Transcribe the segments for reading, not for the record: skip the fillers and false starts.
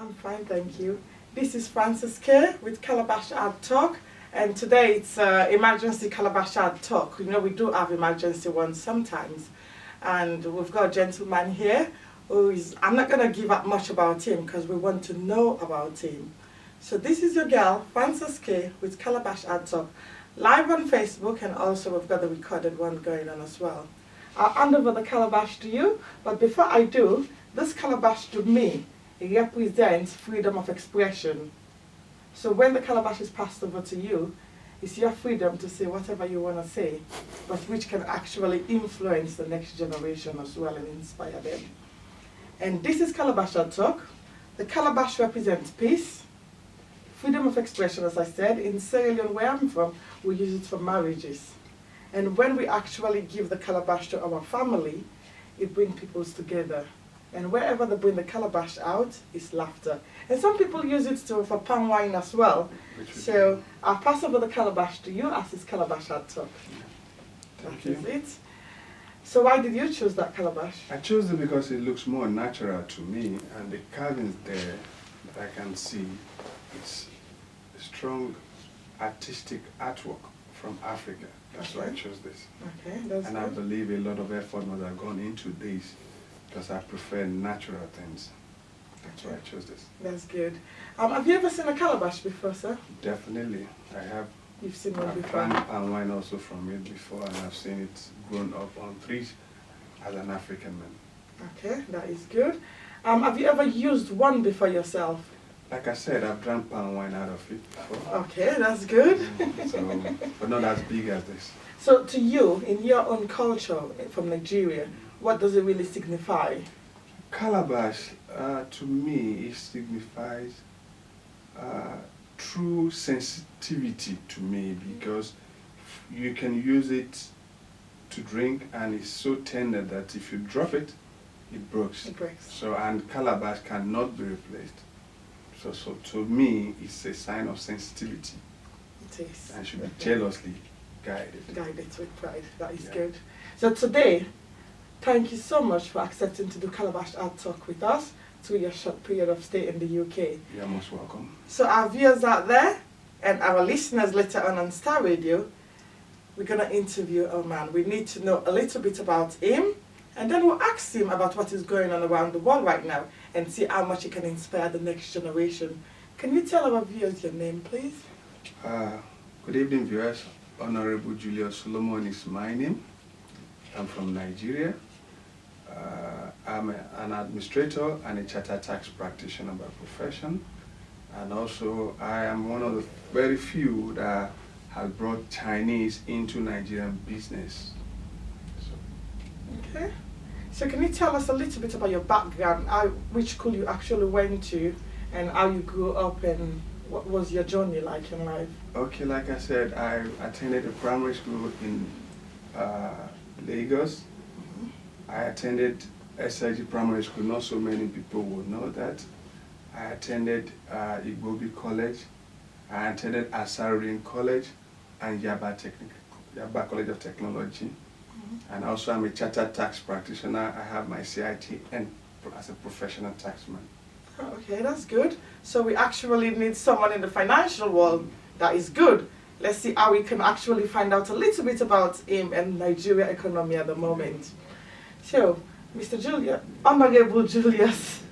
I'm fine, thank you. This is Frances K with Calabash Hard Talk, and today it's emergency Calabash Hard Talk. You know, we do have emergency ones sometimes, and we've got a gentleman here who is, I'm not going to give up much about him because we want to know about him. So this is your girl, Frances K with Calabash Hard Talk, live on Facebook, and also we've got the recorded one going on as well. I'll hand over the calabash to you, but before I do, this calabash to me, it represents freedom of expression. So when the calabash is passed over to you, it's your freedom to say whatever you want to say, but which can actually influence the next generation as well and inspire them. And this is Calabash Hard Talk. The calabash represents peace, freedom of expression, as I said. In Sierra Leone, where I'm from, we use it for marriages. And when we actually give the calabash to our family, it brings people together. And wherever they bring the calabash out, is laughter. And some people use it for palm wine as well. So I'll pass over the calabash to you as it's Calabash Hard Talk. Thank That you. is it. So why did you choose that calabash? I chose it because it looks more natural to me, and the carvings there that I can see, it's a strong artistic artwork from Africa. That's why I chose this. Okay, that's And good. I believe a lot of effort must have gone into this because I prefer natural things. That's why I chose this. That's good. Have you ever seen a calabash before, sir? Definitely. I have. You've seen one I've before. drank palm wine also from it before, and I've seen it grown up on trees as an African man. Okay, that is good. Have you ever used one before yourself? Like I said, I've drank palm wine out of it before. Okay, that's good. So, but not as big as this. So to you, in your own culture from Nigeria, what does it really signify? Calabash, to me, it signifies true sensitivity to me because you can use it to drink and it's so tender that if you drop it, it breaks. It breaks. So, and calabash cannot be replaced. So to me, it's a sign of sensitivity It is. and should be jealously guided. Guided with pride. That is Yeah. good. So today, thank you so much for accepting to do Calabash Art Talk with us through your short period of stay in the UK. You're most welcome. So our viewers out there and our listeners later on Star Radio, we're going to interview a man. We need to know a little bit about him, and then we'll ask him about what is going on around the world right now and see how much he can inspire the next generation. Can you tell our viewers your name, please? Good evening, viewers. Honorable Julius Solomon is my name. I'm from Nigeria. I'm an administrator and a chartered tax practitioner by profession. And also, I am one of the very few that has brought Chinese into Nigerian business. Okay. So can you tell us a little bit about your background, which school you actually went to, and how you grew up, and what was your journey like in life? Okay, like I said, I attended a primary school in Lagos. I attended SIG Primary School. Not so many people would know that. I attended Igbobi College. I attended Asarudin College and Yaba College of Technology. And also I'm a chartered tax practitioner. I have my CIT and as a professional taxman. Oh, okay, that's good. So we actually need someone in the financial world that is good. Let's see how we can actually find out a little bit about him and Nigeria economy at the moment. So, Mr. Julius, Honorable Julius,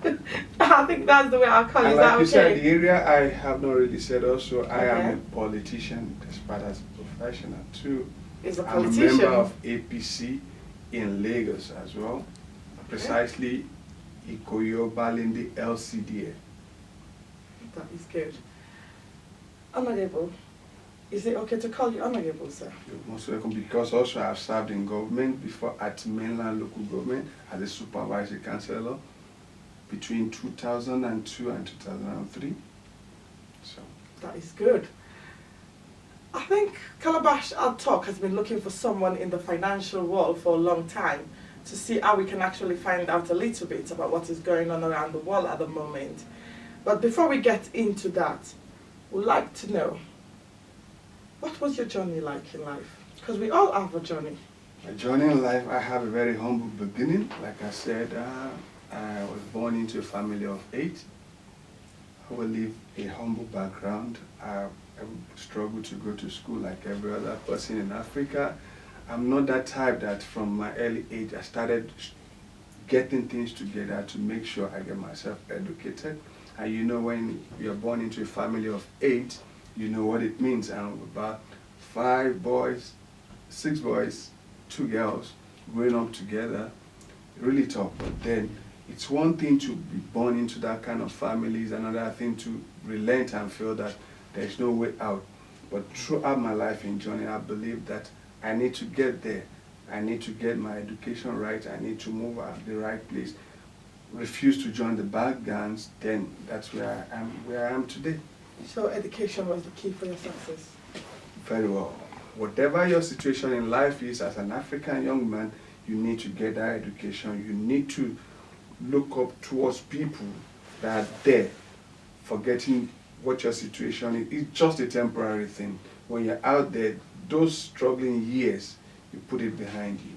I think that's the way I'll call you. And Is that like you said, okay? the area I have not really said also, I am Okay. a politician, despite as a professional too. He's a I'm a politician. member of APC in Lagos as well, precisely Ikoyo Balindi LCDA. That is good. Honorable, is it okay to call you Honorable, sir? You're most welcome because also I've served in government before at mainland local government as a supervisory councillor between 2002 and 2003. So That is good. I think Calabash Hard Talk has been looking for someone in the financial world for a long time to see how we can actually find out a little bit about what is going on around the world at the moment. But before we get into that, we'd like to know, what was your journey like in life? Because we all have a journey. my journey in life, I have a very humble beginning. Like I said, I was born into a family of 8. who live a humble background. I struggle to go to school like every other person in Africa. I'm not that type that from my early age I started getting things together to make sure I get myself educated. And you know, when you're born into a family of 8, you know what it means. And about 5 boys, 6 boys, 2 girls growing up together, really tough. But then it's one thing to be born into that kind of families, another thing to relent and feel that there's no way out. But throughout my life in journey, I believe that I need to get there. I need to get my education right. I need to move at the right place. Refuse to join the bad gangs, then that's where I am today. So education was the key for your success? Very well. Whatever your situation in life is, as an African young man, you need to get that education. You need to look up towards people that are there, forgetting what your situation is. It's just a temporary thing. When you're out there, those struggling years, you put it behind you.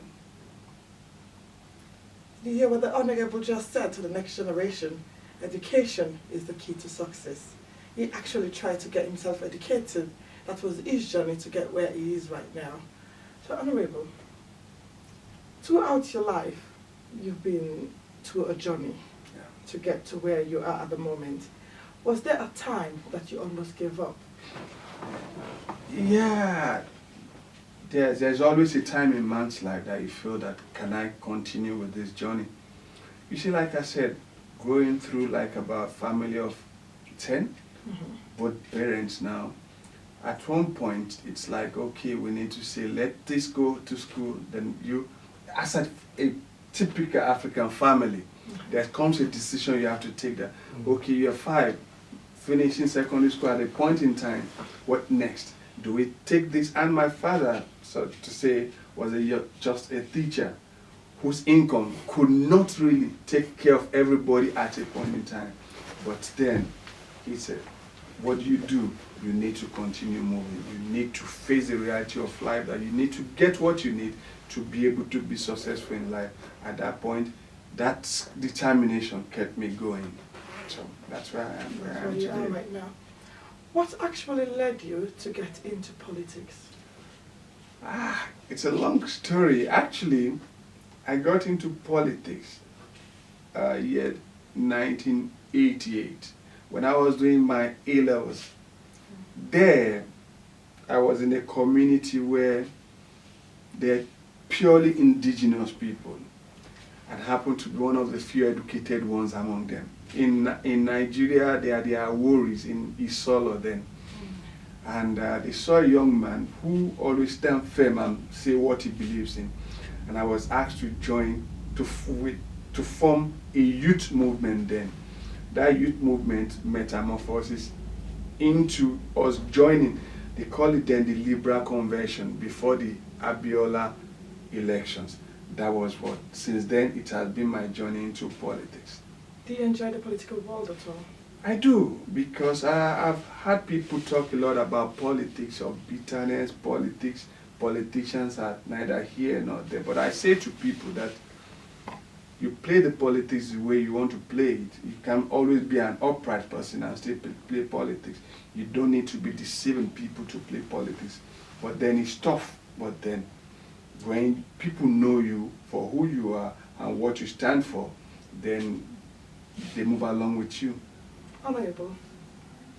Do you hear what the Honorable just said to the next generation? Education is the key to success. He actually tried to get himself educated. That was his journey to get where he is right now. So Honorable, throughout your life, you've been through a journey to get to where you are at the moment. Was there a time that you almost gave up? Yeah. There's always a time in man's life that you feel that, can I continue with this journey? You see, like I said, growing through like about family of 10, both parents now, at one point it's like, okay, we need to say, let this go to school. Then you, as a typical African family, there comes a decision you have to take that, okay, you're 5, finishing secondary school at a point in time, what next? Do we take this? And my father, so to say, was just a teacher whose income could not really take care of everybody at a point in time. But then he said, what do? You need to continue moving. You need to face the reality of life, that you need to get what you need to be able to be successful in life. At that point, that determination kept me going. So that's where I am You today. are right now. What actually led you to get into politics? It's a long story. Actually, I got into politics year 1988 when I was doing my A-levels. There, I was in a community where they're purely indigenous people and happened to be one of the few educated ones among them. In Nigeria, there are Aworis in Isolo then. And they saw a young man who always stand firm and say what he believes in. And I was asked to join to form a youth movement then. That youth movement metamorphoses into us joining, they call it then the Liberal Convention before the Abiola elections. That was what, since then it has been my journey into politics. Do you enjoy the political world at all? I do, because I've had people talk a lot about politics, of bitterness, politicians are neither here nor there. But I say to people that you play the politics the way you want to play it. You can always be an upright person and still play politics. You don't need to be deceiving people to play politics. But then it's tough. But then when people know you for who you are and what you stand for, then they move along with you. Honorable,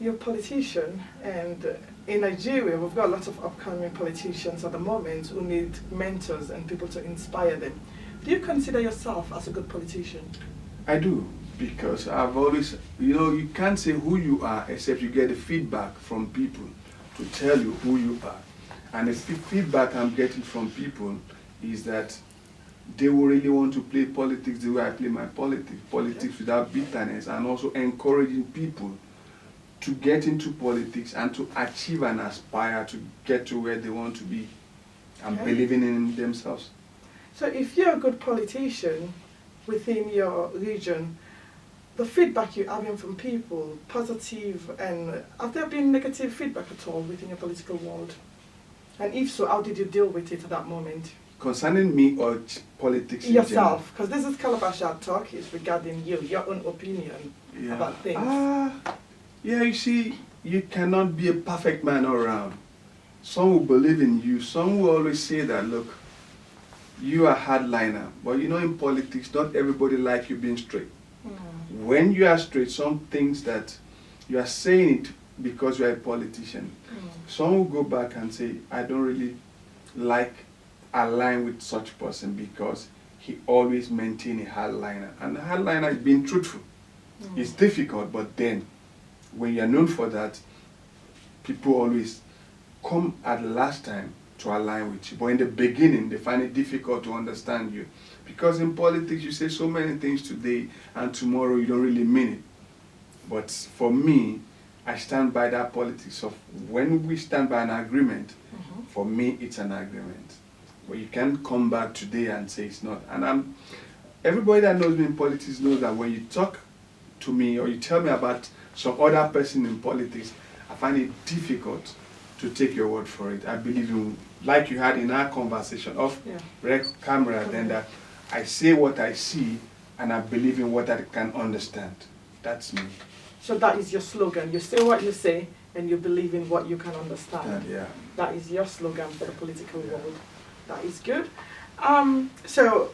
you're a politician, and in Nigeria we've got a lot of upcoming politicians at the moment who need mentors and people to inspire them. Do you consider yourself as a good politician? I do, because I've always, you can't say who you are except you get the feedback from people to tell you who you are. And the feedback I'm getting from people is that they will really want to play politics the way I play my politics without bitterness, and also encouraging people to get into politics and to achieve and aspire to get to where they want to be and believing in themselves. So if you're a good politician within your region, the feedback you're having from people, positive, and have there been negative feedback at all within your political world? And if so, how did you deal with it at that moment? Concerning me or politics in yourself, because this is Calabash Hard Talk, is regarding you, your own opinion about things. Yeah, you see, you cannot be a perfect man all around. Some will believe in you. Some will always say that, look, you are a hardliner. But you know, in politics, not everybody like you being straight. When you are straight, some things that you are saying it because you are a politician. Some will go back and say, I don't really like align with such person because he always maintain a hardliner. And a hardliner is being truthful. It's difficult, but then when you are known for that, people always come at the last time to align with you. But in the beginning, they find it difficult to understand you. Because in politics, you say so many things today, and tomorrow you don't really mean it. But for me, I stand by that politics of when we stand by an agreement, for me, it's an agreement. But you can't come back today and say it's not. And everybody that knows me in politics knows that when you talk to me or you tell me about some other person in politics, I find it difficult to take your word for it. I believe in, like you had in our conversation off camera, then that I say what I see and I believe in what I can understand. That's me. So that is your slogan. You say what you say and you believe in what you can understand. Yeah. That is your slogan for the political world. That is good. So,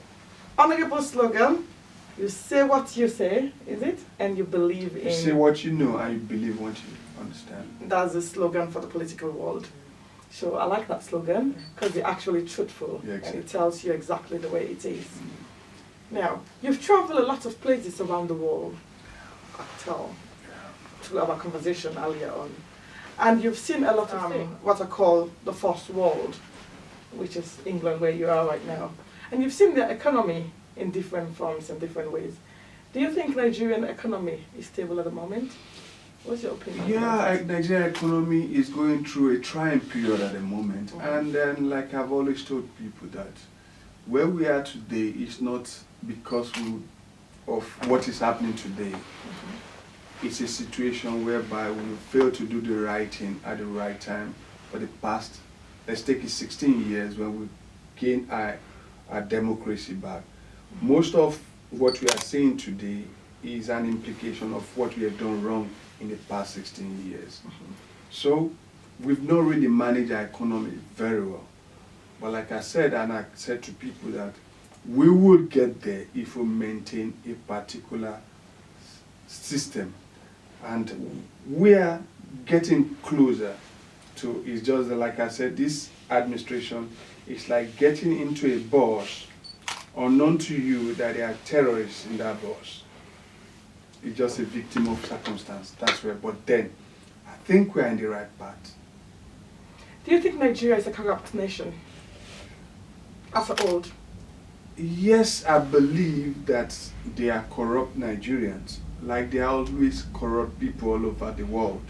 honorable slogan, you say what you say, is it? And you believe in... You say what you know and you believe what you understand. That's the slogan for the political world. So I like that slogan because it's actually truthful, Yeah, exactly. and it tells you exactly the way it is. Now, you've traveled a lot of places around the world, I can tell, through our conversation earlier on. And you've seen a lot of things, what I call the first world, which is England, where you are right now. And you've seen the economy in different forms and different ways. Do you think Nigerian economy is stable at the moment? What's your opinion? Yeah, Nigerian economy is going through a trying period at the moment. And then, like I've always told people, that where we are today is not because of what is happening today. It's a situation whereby we failed to do the right thing at the right time for the past, let's take it 16 years when we gained our democracy back. Most of what we are seeing today is an implication of what we have done wrong in the past 16 years. So we've not really managed our economy very well. But like I said, and I said to people, that we will get there if we maintain a particular system. And we are getting closer to, it's just that, like I said, this administration is like getting into a bus, unknown to you that there are terrorists in that bus. It's just a victim of circumstance, that's where, but then, I think we're in the right path. Do you think Nigeria is a corrupt nation, as a whole? Yes, I believe that they are corrupt Nigerians, like they are always corrupt people all over the world.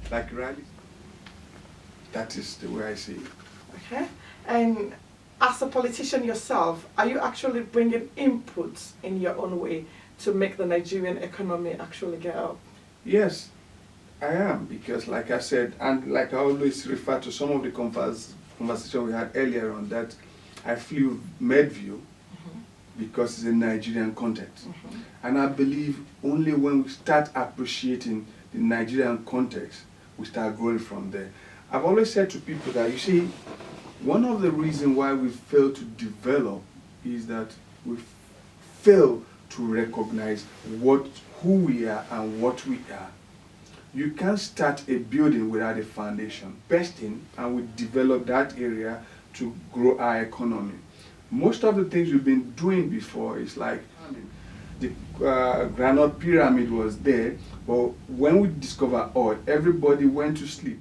Like, right? That is the way I see it. Okay. And as a politician yourself, are you actually bringing inputs in your own way to make the Nigerian economy actually get up? Yes, I am, because like I said, and like I always refer to some of the conversation we had earlier on, that I flew Medview because it's a Nigerian context. And I believe only when we start appreciating the Nigerian context, we start growing from there. I've always said to people that, you see, one of the reasons why we fail to develop is that we fail to recognize who we are and what we are. You can't start a building without a foundation. Best thing, and we develop that area to grow our economy. Most of the things we've been doing before is like the granite pyramid was there, but when we discovered oil, everybody went to sleep.